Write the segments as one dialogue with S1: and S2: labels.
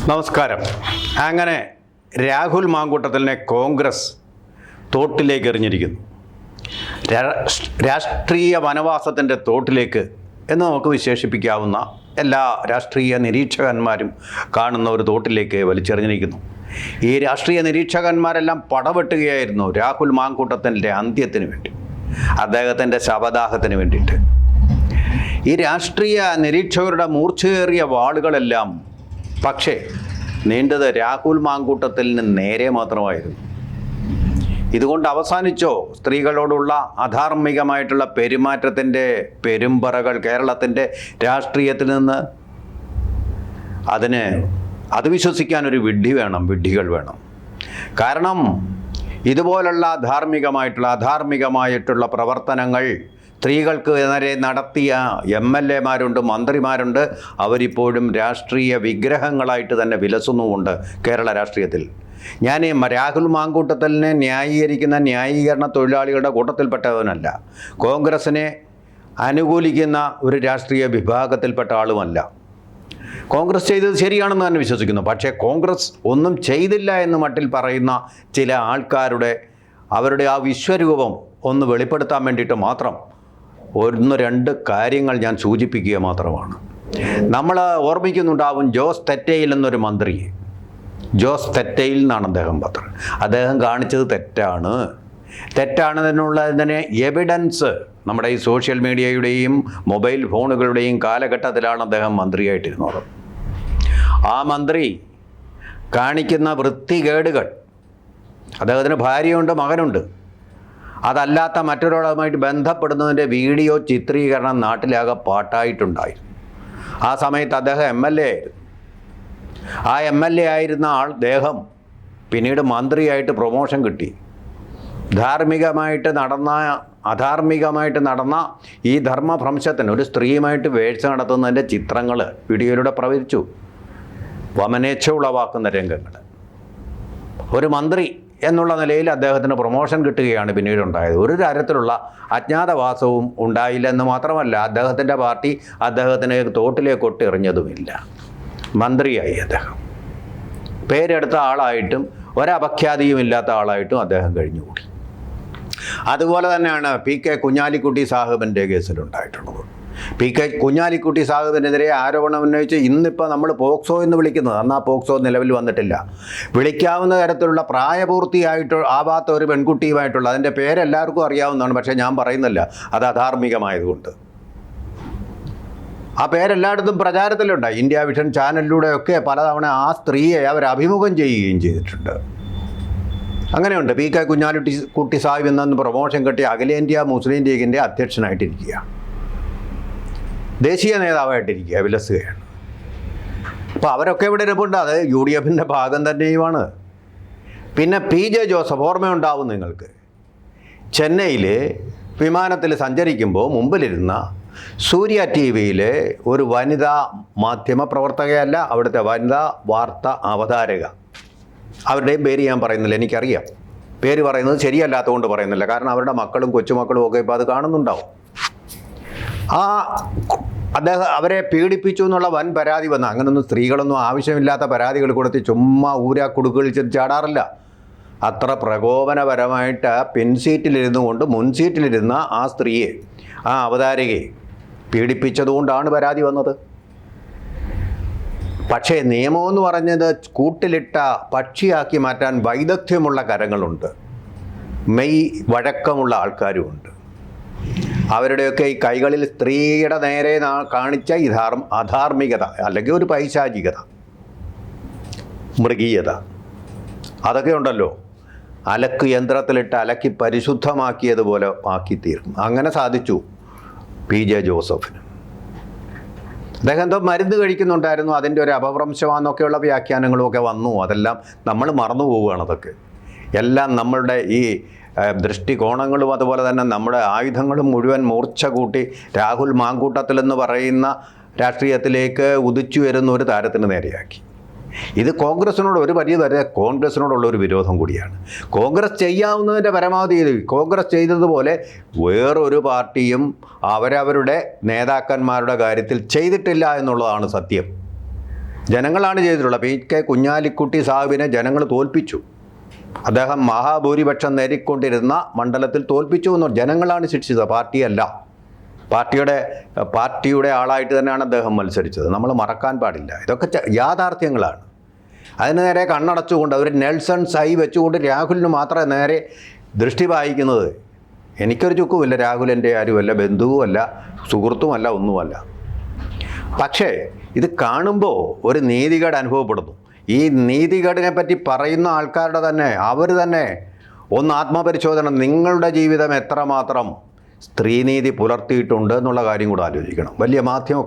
S1: നമസ്കാരം. അങ്ങനെ രാഹുൽ മാങ്കൂട്ടത്തിലിനെ കോൺഗ്രസ് തോട്ടിലേക്ക് എറിഞ്ഞിരിക്കുന്നു. രാഷ്ട്രീയ വനവാസത്തിൻ്റെ തോട്ടിലേക്ക് എന്ന് നമുക്ക് വിശേഷിപ്പിക്കാവുന്ന എല്ലാ രാഷ്ട്രീയ നിരീക്ഷകന്മാരും കാണുന്ന ഒരു തോട്ടിലേക്ക് വലിച്ചെറിഞ്ഞിരിക്കുന്നു. ഈ രാഷ്ട്രീയ നിരീക്ഷകന്മാരെല്ലാം പടവെട്ടുകയായിരുന്നു രാഹുൽ മാങ്കൂട്ടത്തിൻ്റെ അന്ത്യത്തിന് വേണ്ടി, അദ്ദേഹത്തിൻ്റെ ശവദാഹത്തിന് വേണ്ടിയിട്ട്. ഈ രാഷ്ട്രീയ നിരീക്ഷകരുടെ മൂർച്ചയേറിയ വാളുകളെല്ലാം പക്ഷേ നീണ്ടത് രാഹുൽ മാങ്കൂട്ടത്തിന് നേരെ മാത്രമായിരുന്നു. ഇതുകൊണ്ട് അവസാനിച്ചോ സ്ത്രീകളോടുള്ള അധാർമികമായിട്ടുള്ള പെരുമാറ്റത്തിൻ്റെ പെരുമ്പറകൾ കേരളത്തിൻ്റെ രാഷ്ട്രീയത്തിൽ നിന്ന്? അത് വിശ്വസിക്കാനൊരു വിഡ്ഢികൾ വേണം. കാരണം ഇതുപോലുള്ള അധാർമികമായിട്ടുള്ള പ്രവർത്തനങ്ങൾ സ്ത്രീകൾക്ക് നേരെ നടത്തിയ MLA-മാരുണ്ട്, മന്ത്രിമാരുണ്ട്. അവരിപ്പോഴും രാഷ്ട്രീയ വിഗ്രഹങ്ങളായിട്ട് തന്നെ വിലസുന്നുമുണ്ട് കേരള രാഷ്ട്രീയത്തിൽ. ഞാൻ രാഹുൽ മാങ്കൂട്ടത്തിലിനെ ന്യായീകരിക്കുന്ന ന്യായീകരണ തൊഴിലാളികളുടെ കൂട്ടത്തിൽപ്പെട്ടവനല്ല, കോൺഗ്രസിനെ അനുകൂലിക്കുന്ന ഒരു രാഷ്ട്രീയ വിഭാഗത്തിൽപ്പെട്ട ആളുമല്ല. കോൺഗ്രസ് ചെയ്തത് ശരിയാണെന്ന് തന്നെ വിശ്വസിക്കുന്നു. പക്ഷേ കോൺഗ്രസ് ഒന്നും ചെയ്തില്ല എന്ന് മട്ടിൽ പറയുന്ന ചില അവരുടെ ആ വിശ്വരൂപം ഒന്ന് വെളിപ്പെടുത്താൻ വേണ്ടിയിട്ട് മാത്രം 1-2 കാര്യങ്ങൾ ഞാൻ സൂചിപ്പിക്കുക മാത്രമാണ്. നമ്മൾ ഓർമ്മിക്കുന്നുണ്ടാവും ജോസ് തെറ്റയിൽ എന്നൊരു മന്ത്രിയെ. ജോസ് തെറ്റയിൽ എന്നാണ് അദ്ദേഹം കാണിച്ചത് തെറ്റാണെന്നുള്ളതിന് എവിഡൻസ് നമ്മുടെ ഈ സോഷ്യൽ മീഡിയയുടെയും മൊബൈൽ ഫോണുകളുടെയും കാലഘട്ടത്തിലാണ് അദ്ദേഹം മന്ത്രിയായിട്ടിരുന്നത്. ആ മന്ത്രി കാണിക്കുന്ന വൃത്തികേടുകൾ, അദ്ദേഹത്തിന് ഭാര്യയുണ്ട്, മകനുണ്ട്, അതല്ലാത്ത മറ്റൊരാളുമായിട്ട് ബന്ധപ്പെടുന്നതിൻ്റെ വീഡിയോ ചിത്രീകരണം നാട്ടിലാകെ പാട്ടായിട്ടുണ്ടായിരുന്നു. ആ സമയത്ത് അദ്ദേഹം MLA ആയിരുന്നു. ആ MLA ആയിരുന്ന അദ്ദേഹം പിന്നീട് മന്ത്രിയായിട്ട് പ്രൊമോഷൻ കിട്ടി. അധാർമികമായിട്ട് നടന്ന ഈ ധർമ്മഭ്രംശത്തിന് ഒരു സ്ത്രീയുമായിട്ട് വേഴ്ച നടത്തുന്നതിൻ്റെ ചിത്രങ്ങൾ വീഡിയോയിലൂടെ പ്രവചിച്ചു. വമനേച്ഛ ഉളവാക്കുന്ന രംഗങ്ങൾ. ഒരു മന്ത്രി എന്നുള്ള നിലയിൽ അദ്ദേഹത്തിന് പ്രൊമോഷൻ കിട്ടുകയാണ് പിന്നീട് ഉണ്ടായത്. ഒരു തരത്തിലുള്ള അജ്ഞാതവാസവും ഉണ്ടായില്ലെന്ന് മാത്രമല്ല, അദ്ദേഹത്തിൻ്റെ പാർട്ടി അദ്ദേഹത്തിന് തോട്ടിലേക്ക് എറിഞ്ഞതുമില്ല. മന്ത്രിയായി അദ്ദേഹം പേരെടുത്ത ആളായിട്ടും ഒരപഖ്യാതിയും ഇല്ലാത്ത ആളായിട്ടും അദ്ദേഹം കഴിഞ്ഞുകൂടി. അതുപോലെ തന്നെയാണ് PK കുഞ്ഞാലിക്കുട്ടി സാഹിബിൻ്റെ കേസിലുണ്ടായിട്ടുള്ളത്. PK കുഞ്ഞാലിക്കുട്ടി സാഹിബിനെതിരെ ആരോപണം ഉന്നയിച്ച് ഇന്നിപ്പോൾ നമ്മൾ പോക്സോ എന്ന് വിളിക്കുന്നത്, അന്ന് ആ പോക്സോ നിലവിൽ വന്നിട്ടില്ല, വിളിക്കാവുന്ന തരത്തിലുള്ള ആവാത്ത ഒരു പെൺകുട്ടിയുമായിട്ടുള്ള, അതിൻ്റെ പേരെല്ലാവർക്കും അറിയാവുന്നതാണ്, പക്ഷേ ഞാൻ പറയുന്നില്ല, അത് അധാർമികമായതുകൊണ്ട്. ആ പേരെല്ലായിടത്തും പ്രചാരത്തിലുണ്ട്. ഇന്ത്യ വിഷൻ ചാനലിലൂടെയൊക്കെ പലതവണ ആ സ്ത്രീയെ അവർ അഭിമുഖം ചെയ്യുകയും ചെയ്തിട്ടുണ്ട്. അങ്ങനെയുണ്ട്. PK കുഞ്ഞാലിക്കുട്ടി സാഹിബ് എന്നു പ്രൊമോഷൻ കിട്ടി അഖിലേന്ത്യാ മുസ്ലിം ലീഗിൻ്റെ അധ്യക്ഷനായിട്ടിരിക്കുക, ദേശീയ നേതാവായിട്ടിരിക്കുക, വിലസുകയാണ്. അപ്പോൾ അവരൊക്കെ ഇവിടെ ഇരിപ്പുണ്ട്. അത് UDFൻ്റെ ഭാഗം തന്നെയുമാണ്. പിന്നെ PJ ജോസഫ് ഓർമ്മയുണ്ടാവും നിങ്ങൾക്ക്. ചെന്നൈയിൽ വിമാനത്തിൽ സഞ്ചരിക്കുമ്പോൾ മുമ്പിലിരുന്ന സൂര്യ TVയിലെ ഒരു വനിതാ മാധ്യമ പ്രവർത്തകയല്ല, അവിടുത്തെ വനിതാ വാർത്ത അവതാരക. അവരുടെയും പേര് ഞാൻ പറയുന്നില്ല, എനിക്കറിയാം. പേര് പറയുന്നത് ശരിയല്ലാത്തതുകൊണ്ട് പറയുന്നില്ല, കാരണം അവരുടെ മക്കളും കൊച്ചുമക്കളും ഒക്കെ ഇപ്പോൾ അത് കാണുന്നുണ്ടാവും. അവരെ പീഡിപ്പിച്ചു എന്നുള്ള വൻ പരാതി വന്ന, അങ്ങനൊന്നും സ്ത്രീകളൊന്നും ആവശ്യമില്ലാത്ത പരാതികൾ കൊടുത്ത് ചുമ്മാ കുടുക്കുകളിൽ ചാടാറില്ല. അത്ര പ്രകോപനപരമായിട്ട് പിൻസീറ്റിലിരുന്നു കൊണ്ട് മുൻസീറ്റിലിരുന്ന ആ സ്ത്രീയെ, ആ അവതാരകയെ പീഡിപ്പിച്ചതുകൊണ്ടാണ് പരാതി വന്നത്. പക്ഷേ നിയമമെന്ന് പറഞ്ഞത് കൂട്ടിലിട്ട പക്ഷിയാക്കി മാറ്റാൻ വൈദഗ്ധ്യമുള്ള കരങ്ങളുണ്ട്, വഴക്കമുള്ള ആൾക്കാരുമുണ്ട്. അവരുടെയൊക്കെ ഈ കൈകളിൽ സ്ത്രീയുടെ നേരെ കാണിച്ച ഈ അധാർമികത, അല്ലെങ്കിൽ ഒരു പൈശാചികത, മൃഗീയത, അതൊക്കെ ഉണ്ടല്ലോ, അലക്ക് യന്ത്രത്തിലിട്ട് അലക്കി പരിശുദ്ധമാക്കിയതുപോലെ ആക്കിത്തീർക്കും. അങ്ങനെ സാധിച്ചു PJ ജോസഫിന്. അദ്ദേഹം എന്തോ മരുന്ന് കഴിക്കുന്നുണ്ടായിരുന്നു, അതിൻ്റെ ഒരു അപഭ്രംശമാണെന്നൊക്കെയുള്ള വ്യാഖ്യാനങ്ങളുമൊക്കെ വന്നു. അതെല്ലാം നമ്മൾ മറന്നു പോവുകയാണ്. അതൊക്കെ എല്ലാം നമ്മളുടെ ഈ ദൃഷ്ടികോണങ്ങളും അതുപോലെ തന്നെ നമ്മുടെ ആയുധങ്ങളും മുഴുവൻ മൂർച്ച കൂട്ടി രാഹുൽ മാങ്കൂട്ടത്തിലെന്ന് പറയുന്ന രാഷ്ട്രീയത്തിലേക്ക് ഉദിച്ചു വരുന്ന ഒരു താരത്തിന് നേരെയാക്കി. ഇത് കോൺഗ്രസിനോട് ഒരു പരിധി വരെ കോൺഗ്രസിനോടുള്ള ഒരു വിരോധം കൂടിയാണ്. കോൺഗ്രസ് ചെയ്യാവുന്നതിൻ്റെ പരമാവധി കോൺഗ്രസ് ചെയ്തതുപോലെ വേറൊരു പാർട്ടിയും അവരവരുടെ നേതാക്കന്മാരുടെ കാര്യത്തിൽ ചെയ്തിട്ടില്ല എന്നുള്ളതാണ് സത്യം. ജനങ്ങളാണ് ചെയ്തിട്ടുള്ളത്. PK കുഞ്ഞാലിക്കുട്ടി സാഹിബിനെ ജനങ്ങൾ തോൽപ്പിച്ചു. അദ്ദേഹം മഹാഭൂരിപക്ഷം നേരിക്കൊണ്ടിരുന്ന മണ്ഡലത്തിൽ തോൽപ്പിച്ചു എന്ന് ജനങ്ങളാണ് ശിക്ഷിച്ചത്, പാർട്ടിയല്ല. പാർട്ടിയുടെ ആളായിട്ട് തന്നെയാണ് അദ്ദേഹം മത്സരിച്ചത്. നമ്മൾ മറക്കാൻ പാടില്ല. ഇതൊക്കെ യാഥാർത്ഥ്യങ്ങളാണ്. അതിന് നേരെ കണ്ണടച്ചുകൊണ്ട് അവർ നെൽസൺ സൈ വെച്ചുകൊണ്ട് രാഹുലിന് മാത്രമേ നേരെ ദൃഷ്ടി പായിക്കുന്നത്. എനിക്കൊരു ചുക്കുമില്ല, രാഹുൽ എൻ്റെ ആരുമല്ല, ബന്ധുവുമല്ല, സുഹൃത്തുമല്ല, ഒന്നുമല്ല. പക്ഷേ ഇത് കാണുമ്പോൾ ഒരു നീതികേട് അനുഭവപ്പെടുന്നു. ഈ നീതികേടിനെ പറ്റി പറയുന്ന ആൾക്കാരുടെ തന്നെ അവർ തന്നെ ഒന്ന് ആത്മപരിശോധന, നിങ്ങളുടെ ജീവിതം എത്രമാത്രം സ്ത്രീനീതി പുലർത്തിയിട്ടുണ്ട് എന്നുള്ള കാര്യം കൂടെ ആലോചിക്കണം. വലിയ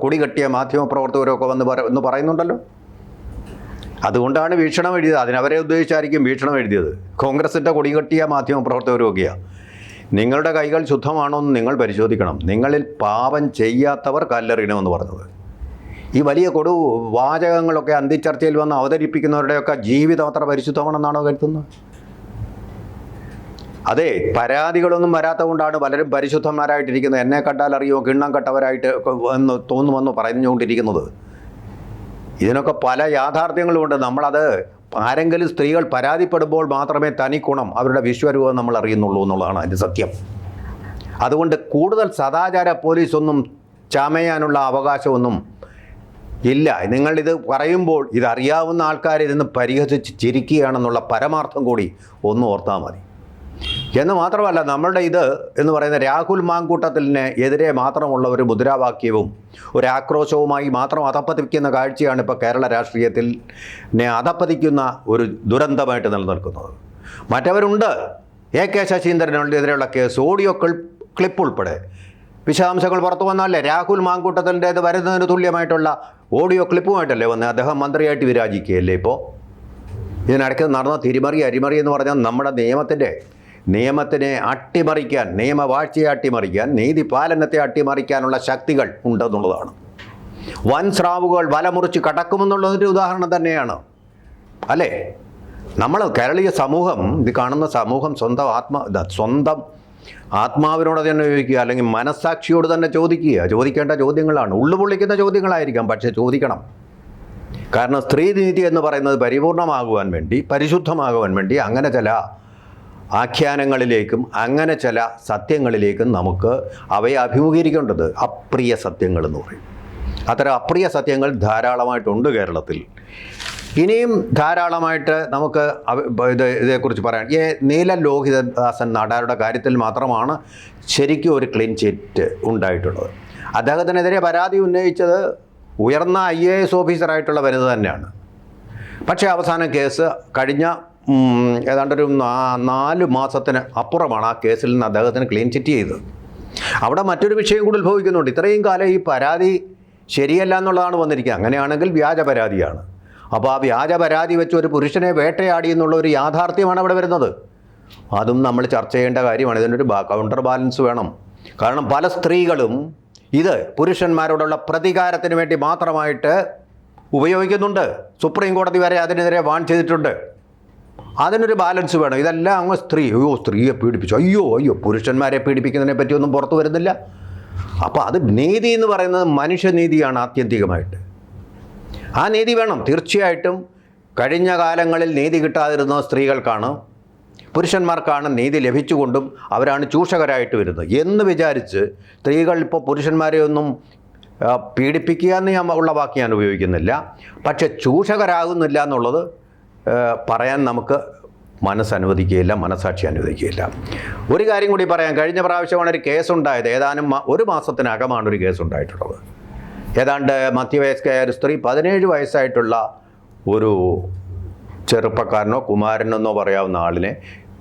S1: കൊടി കെട്ടിയ മാധ്യമ പ്രവർത്തകരൊക്കെ വന്ന് പറയുന്നുണ്ടല്ലോ. അതുകൊണ്ടാണ് വീക്ഷണം എഴുതിയത്. അതിനവരെ ഉദ്ദേശിച്ചായിരിക്കും വീക്ഷണം എഴുതിയത്. കോൺഗ്രസിൻ്റെ കൊടി കെട്ടിയ മാധ്യമ പ്രവർത്തകരൊക്കെയാണ്. നിങ്ങളുടെ കൈകൾ ശുദ്ധമാണോ എന്ന് നിങ്ങൾ പരിശോധിക്കണം. നിങ്ങളിൽ പാപം ചെയ്യാത്തവർ കല്ലെറിയണമെന്ന് പറഞ്ഞത്. ഈ വലിയ വാചകങ്ങളൊക്കെ അന്തിച്ചർച്ചയിൽ വന്ന് അവതരിപ്പിക്കുന്നവരുടെയൊക്കെ ജീവിതം അത്ര പരിശുദ്ധമാണെന്നാണോ കരുതുന്നത്? അതെ, പരാതികളൊന്നും വരാത്ത കൊണ്ടാണ് പലരും പരിശുദ്ധന്മാരായിട്ടിരിക്കുന്നത്. എന്നെ കണ്ടാൽ അറിയോ കിണ്ണം കെട്ടവരായിട്ട് എന്ന് തോന്നുമെന്ന് പറഞ്ഞുകൊണ്ടിരിക്കുന്നത്. ഇതിനൊക്കെ പല യാഥാർത്ഥ്യങ്ങളുമുണ്ട്. നമ്മളത് ആരെങ്കിലും സ്ത്രീകൾ പരാതിപ്പെടുമ്പോൾ മാത്രമേ തനിക്കുണം അവരുടെ വിശ്വരൂപം നമ്മൾ അറിയുന്നുള്ളൂ എന്നുള്ളതാണ് അതിൻ്റെ സത്യം. അതുകൊണ്ട് കൂടുതൽ സദാചാര പോലീസൊന്നും ചമയാനുള്ള അവകാശമൊന്നും ഇല്ല. നിങ്ങളിത് പറയുമ്പോൾ ഇതറിയാവുന്ന ആൾക്കാരിരുന്ന് പരിഹസിച്ച് ചിരിക്കുകയാണെന്നുള്ള പരമാർത്ഥം കൂടി ഒന്ന് ഓർത്താൽ മതി. എന്ന് മാത്രമല്ല, നമ്മളുടെ ഇത് എന്ന് പറയുന്ന രാഹുൽ മാങ്കൂട്ടത്തിലിന് എതിരെ മാത്രമുള്ള ഒരു മുദ്രാവാക്യവും ഒരു ആക്രോശവുമായി മാത്രം അധപ്പതിക്കുന്ന കാഴ്ചയാണ് ഇപ്പോൾ കേരള രാഷ്ട്രീയത്തിൽ അധപ്പതിക്കുന്ന ഒരു ദുരന്തമായിട്ട് നിലനിൽക്കുന്നത്. മറ്റവരുണ്ട്. AK ശശീന്ദ്രനെതിരെയുള്ള കേസ്, ഓഡിയോ ക്ലിപ്പ് ഉൾപ്പെടെ വിശദാംശങ്ങൾ പുറത്തു വന്നാലേ രാഹുൽ മാങ്കൂട്ടത്തിൻ്റേത് വരുന്നതിന് തുല്യമായിട്ടുള്ള ഓഡിയോ ക്ലിപ്പുമായിട്ടല്ലേ വന്ന് അദ്ദേഹം മന്ത്രിയായിട്ട് വിരാജിക്കുകയല്ലേ ഇപ്പോൾ. ഇതിനിടയ്ക്ക് നടന്ന അരിമറി എന്ന് പറഞ്ഞാൽ നമ്മുടെ നിയമത്തിനെ അട്ടിമറിക്കാൻ, നിയമവാഴ്ചയെ അട്ടിമറിക്കാൻ, നീതിപാലനത്തെ അട്ടിമറിക്കാനുള്ള ശക്തികൾ ഉണ്ടെന്നുള്ളതാണ്. വൻ സ്രാവുകൾ വലമുറിച്ച് കടക്കുമെന്നുള്ളതിൻ്റെ ഉദാഹരണം തന്നെയാണ് അല്ലേ. നമ്മൾ കേരളീയ സമൂഹം, ഇത് കാണുന്ന സമൂഹം സ്വന്തം ആത്മാവിനോട് തന്നെ ചോദിക്കുക, അല്ലെങ്കിൽ മനസ്സാക്ഷിയോട് തന്നെ ചോദിക്കേണ്ട ചോദ്യങ്ങളാണ്. ഉള്ളുപൊള്ളിക്കുന്ന ചോദ്യങ്ങളായിരിക്കാം, പക്ഷേ ചോദിക്കണം. കാരണം സ്ത്രീനീതി എന്ന് പറയുന്നത് പരിപൂർണമാകുവാൻ വേണ്ടി, പരിശുദ്ധമാകുവാൻ വേണ്ടി അങ്ങനെ ചില ആഖ്യാനങ്ങളിലേക്കും അങ്ങനെ ചില സത്യങ്ങളിലേക്കും നമുക്ക് അവയെ അഭിമുഖീകരിക്കേണ്ടത് അപ്രിയ സത്യങ്ങൾ എന്ന് പറയും. അത്തരം അപ്രിയ സത്യങ്ങൾ ധാരാളമായിട്ടുണ്ട് കേരളത്തിൽ. ഇനിയും ധാരാളമായിട്ട് നമുക്ക് ഇതേക്കുറിച്ച് പറയാൻ. നീല ലോഹിതദാസൻ നാടാരുടെ കാര്യത്തിൽ മാത്രമാണ് ശരിക്കും ഒരു ക്ലീൻ ചിറ്റ് ഉണ്ടായിട്ടുള്ളത്. അദ്ദേഹത്തിനെതിരെ പരാതി ഉന്നയിച്ചത് ഉയർന്ന IAS ഓഫീസറായിട്ടുള്ള വനിത തന്നെയാണ്. പക്ഷേ അവസാനം കേസ് കഴിഞ്ഞ ഏതാണ്ടൊരു 4 മാസത്തിന് അപ്പുറമാണ് ആ കേസിൽ നിന്ന് അദ്ദേഹത്തിന് ക്ലീൻ ചിറ്റ് ചെയ്തത്. അവിടെ മറ്റൊരു വിഷയം കൂടി ഉത്ഭവിക്കുന്നുണ്ട്. ഇത്രയും കാലം ഈ പരാതി ശരിയല്ല എന്നുള്ളതാണ് വന്നിരിക്കുക. അങ്ങനെയാണെങ്കിൽ വ്യാജ പരാതിയാണ്. അപ്പോൾ ആ വ്യാജ പരാതി വെച്ച് ഒരു പുരുഷനെ വേട്ടയാടി എന്നുള്ള ഒരു യാഥാർത്ഥ്യമാണ് അവിടെ വരുന്നത്. അതും നമ്മൾ ചർച്ച ചെയ്യേണ്ട കാര്യമാണ്. ഇതിനൊരു കൗണ്ടർ ബാലൻസ് വേണം. കാരണം പല സ്ത്രീകളും ഇത് പുരുഷന്മാരോടുള്ള പ്രതികാരത്തിന് വേണ്ടി മാത്രമായിട്ട് ഉപയോഗിക്കുന്നുണ്ട്. സുപ്രീം കോടതി വരെ അതിനെതിരെ വാൺ ചെയ്തിട്ടുണ്ട്. അതിനൊരു ബാലൻസ് വേണം. ഇതെല്ലാം അങ്ങ് സ്ത്രീയെ പീഡിപ്പിച്ചു, അയ്യോ പുരുഷന്മാരെ പീഡിപ്പിക്കുന്നതിനെ പറ്റിയൊന്നും പുറത്തു വരുന്നില്ല. അപ്പോൾ അത് നീതി എന്ന് പറയുന്നത് മനുഷ്യനീതിയാണ് ആത്യന്തികമായിട്ട്. ആ നീതി വേണം. തീർച്ചയായിട്ടും കഴിഞ്ഞ കാലങ്ങളിൽ നീതി കിട്ടാതിരുന്ന സ്ത്രീകൾക്കാണ്, പുരുഷന്മാർക്കാണ് നീതി ലഭിച്ചുകൊണ്ടും അവരാണ് ചൂഷകരായിട്ട് വരുന്നത് എന്ന് വിചാരിച്ച് സ്ത്രീകൾ ഇപ്പോൾ പുരുഷന്മാരെ ഒന്നും പീഡിപ്പിക്കുക എന്ന് ഉള്ള വാക്ക് ഞാൻ ഉപയോഗിക്കുന്നില്ല. പക്ഷെ ചൂഷകരാകുന്നില്ല എന്നുള്ളത് പറയാൻ നമുക്ക് മനസ്സനുവദിക്കുകയില്ല, മനസ്സാക്ഷി അനുവദിക്കുകയില്ല. ഒരു കാര്യം കൂടി പറയാം. കഴിഞ്ഞ പ്രാവശ്യമാണ് ഒരു കേസുണ്ടായത്. ഏതാനും 1 മാസത്തിനകമാണ് ഒരു കേസുണ്ടായിട്ടുള്ളത്. ഏതാണ്ട് മധ്യവയസ്കയായ ഒരു സ്ത്രീ, 17 വയസ്സായിട്ടുള്ള ഒരു ചെറുപ്പക്കാരനോ കുമാരനെന്നോ പറയാവുന്ന ആളിനെ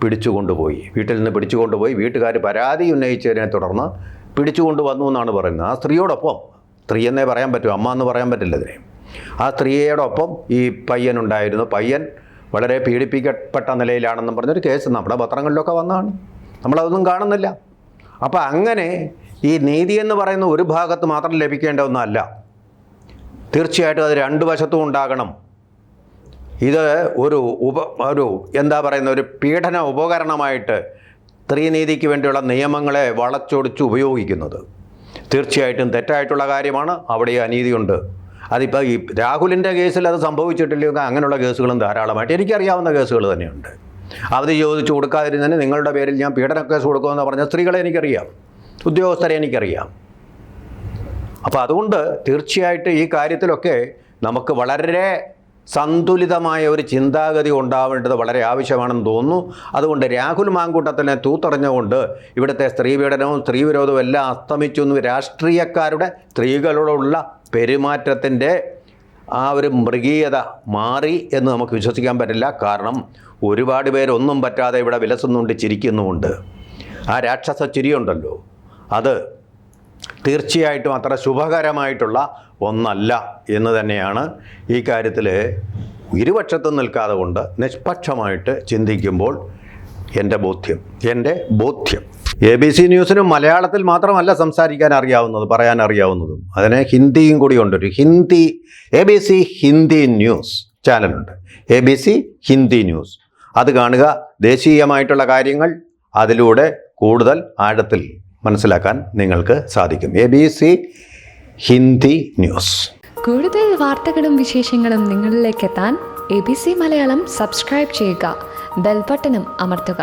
S1: വീട്ടിൽ നിന്ന് പിടിച്ചുകൊണ്ടുപോയി. വീട്ടുകാർ പരാതി ഉന്നയിച്ചതിനെ തുടർന്ന് പിടിച്ചുകൊണ്ടുവന്നു എന്നാണ് പറയുന്നത്. ആ സ്ത്രീയോടൊപ്പം, സ്ത്രീ എന്നേ പറയാൻ പറ്റൂ, അമ്മ എന്ന് പറയാൻ പറ്റില്ല ഇതിനെ. ആ സ്ത്രീയോടൊപ്പം ഈ പയ്യനുണ്ടായിരുന്നു. പയ്യൻ വളരെ പീഡിപ്പിക്കപ്പെട്ട നിലയിലാണെന്നും പറഞ്ഞൊരു കേസ് നമ്മുടെ പത്രങ്ങളിലൊക്കെ വന്നതാണ്. നമ്മളതൊന്നും കാണുന്നില്ല. അപ്പോൾ അങ്ങനെ ഈ നീതി എന്ന് പറയുന്ന ഒരു ഭാഗത്ത് മാത്രം ലഭിക്കേണ്ട ഒന്നല്ല. തീർച്ചയായിട്ടും അത് 2 വശത്തും ഉണ്ടാകണം. ഇത് ഒരു ഒരു പീഡന ഉപകരണമായിട്ട് സ്ത്രീനീതിക്ക് വേണ്ടിയുള്ള നിയമങ്ങളെ വളച്ചൊടിച്ച് ഉപയോഗിക്കുന്നത് തീർച്ചയായിട്ടും തെറ്റായിട്ടുള്ള കാര്യമാണ്. അവിടെ അനീതിയുണ്ട്. അതിപ്പോൾ ഈ രാഹുലിൻ്റെ കേസിൽ അത് സംഭവിച്ചിട്ടില്ലെങ്കിൽ അങ്ങനെയുള്ള കേസുകളും ധാരാളമായിട്ട് എനിക്കറിയാവുന്ന കേസുകൾ തന്നെയുണ്ട്. അവധി ചോദിച്ചു കൊടുക്കാതിരുന്നതിന് നിങ്ങളുടെ പേരിൽ ഞാൻ പീഡന കേസ് കൊടുക്കുമെന്ന് പറഞ്ഞ സ്ത്രീകളെ എനിക്കറിയാം, ഉദ്യോഗസ്ഥരെ എനിക്കറിയാം. അപ്പോൾ അതുകൊണ്ട് തീർച്ചയായിട്ടും ഈ കാര്യത്തിലൊക്കെ നമുക്ക് വളരെ സന്തുലിതമായ ഒരു ചിന്താഗതി ഉണ്ടാവേണ്ടത് വളരെ ആവശ്യമാണെന്ന് തോന്നുന്നു. അതുകൊണ്ട് രാഹുൽ മാങ്കൂട്ടത്തിനെ തൂത്തറിഞ്ഞുകൊണ്ട് ഇവിടുത്തെ സ്ത്രീപീഡനവും സ്ത്രീവിരോധവും എല്ലാം അസ്തമിച്ചു എന്ന് രാഷ്ട്രീയക്കാരുടെ സ്ത്രീകളോടുള്ള പെരുമാറ്റത്തിൻ്റെ ആ ഒരു മൃഗീയത മാറി എന്ന് നമുക്ക് വിശ്വസിക്കാൻ പറ്റില്ല. കാരണം ഒരുപാട് പേരൊന്നും പറ്റാതെ ഇവിടെ വിലസുന്നുണ്ട്, ചിരിക്കുന്നുമുണ്ട്. ആ രാക്ഷസ ചിരിയുണ്ടല്ലോ, അത് തീർച്ചയായിട്ടും അത്ര ശുഭകരമായിട്ടുള്ള ഒന്നല്ല എന്ന് തന്നെയാണ് ഈ കാര്യത്തിൽ ഇരുപക്ഷത്തും നിൽക്കാതെ കൊണ്ട് നിഷ്പക്ഷമായിട്ട് ചിന്തിക്കുമ്പോൾ എൻ്റെ ബോധ്യം. ABC ന്യൂസിനും മലയാളത്തിൽ മാത്രമല്ല സംസാരിക്കാൻ അറിയാവുന്നത്, പറയാൻ അറിയാവുന്നതും. അതിന് ഹിന്ദിയും കൂടി ഉണ്ടൊരു ABC ഹിന്ദി ന്യൂസ് ചാനലുണ്ട്, ABC ഹിന്ദി ന്യൂസ്. അത് കാണുക. ദേശീയമായിട്ടുള്ള കാര്യങ്ങൾ അതിലൂടെ കൂടുതൽ ആഴത്തിൽ മനസ്സിലാക്കാൻ നിങ്ങൾക്ക് സാധിക്കും. ABC Hindi news.
S2: കൂടുതൽ വാർത്തകളും വിശേഷങ്ങളും നിങ്ങളിലേക്ക് എത്താൻ ABC മലയാളം സബ്സ്ക്രൈബ് ചെയ്യുക, ബെൽ ബട്ടണും അമർത്തുക.